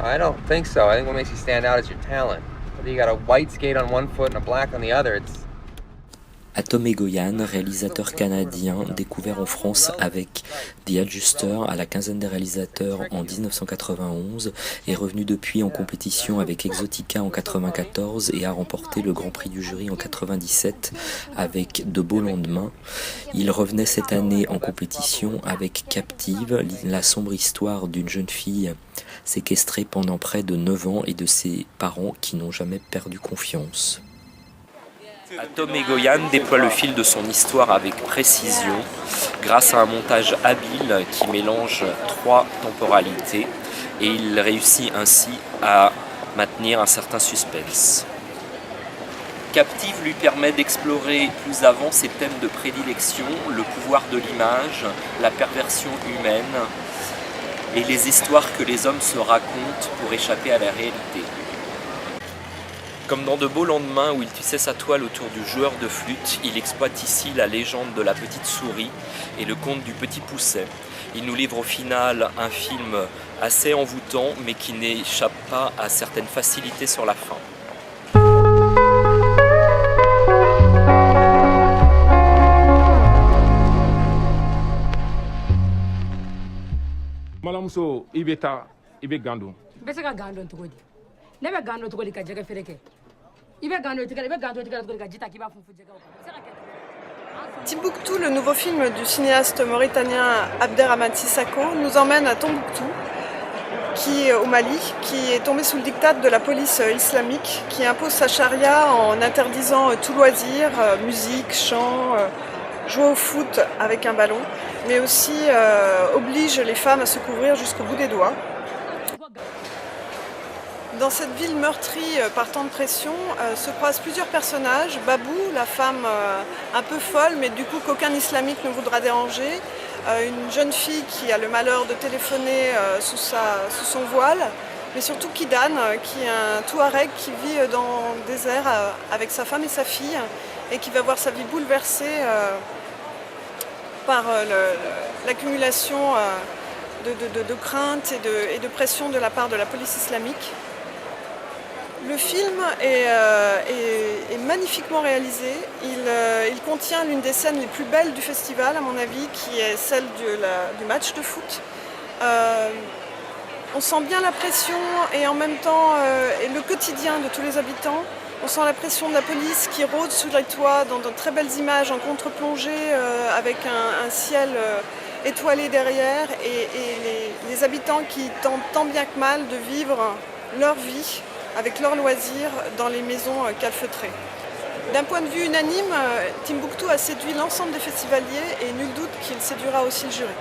I don't think so. I think what makes you stand out is your talent. Whether you got a white skate on one foot and a black on the other, it's... Atom Egoyan, réalisateur canadien découvert en France avec The Adjuster à la quinzaine des réalisateurs en 1991, est revenu depuis en compétition avec Exotica en 94 et a remporté le Grand Prix du jury en 97 avec De beaux lendemains. Il revenait cette année en compétition avec Captive, la sombre histoire d'une jeune fille séquestrée pendant près de 9 ans et de ses parents qui n'ont jamais perdu confiance. Atom Egoyan déploie le fil de son histoire avec précision grâce à un montage habile qui mélange 3 temporalités et il réussit ainsi à maintenir un certain suspense. Captive lui permet d'explorer plus avant ses thèmes de prédilection, le pouvoir de l'image, la perversion humaine et les histoires que les hommes se racontent pour échapper à la réalité. Comme dans De beaux lendemains où il tissait sa toile autour du joueur de flûte, il exploite ici la légende de la petite souris et le conte du petit pousset. Il nous livre au final un film assez envoûtant mais qui n'échappe pas à certaines facilités sur la fin. Malamuso ibeta ibe gando. Bese ka gando tugodi. Nebe gando tugodi ka jega fereke. Ibe gando tugodi ka jita ki ba funfu jega. Timbuktu, le nouveau film du cinéaste mauritanien Abderrahmane Sissako, nous emmène à Tombouctou, qui est au Mali, qui est tombé sous le diktat de la police islamique, qui impose sa charia en interdisant tout loisir, musique, chant, jouer au foot avec un ballon, mais aussi oblige les femmes à se couvrir jusqu'au bout des doigts. Dans cette ville meurtrie par tant de pression se croisent plusieurs personnages. Babou, la femme un peu folle, mais du coup qu'aucun islamique ne voudra déranger. Une jeune fille qui a le malheur de téléphoner sous son voile. Mais surtout Kidan, qui est un Touareg qui vit dans le désert avec sa femme et sa fille et qui va voir sa vie bouleversée par l'accumulation de craintes et de pression de la part de la police islamique. Le film est magnifiquement réalisé. Il contient l'une des scènes les plus belles du festival, à mon avis, qui est celle du match de foot. On sent bien la pression et en même temps et le quotidien de tous les habitants. On sent la pression de la police qui rôde sous les toits dans de très belles images en contre-plongée avec un ciel étoilé derrière et les habitants qui tentent tant bien que mal de vivre leur vie avec leurs loisirs dans les maisons calfeutrées. D'un point de vue unanime, Timbuktu a séduit l'ensemble des festivaliers et nul doute qu'il séduira aussi le jury.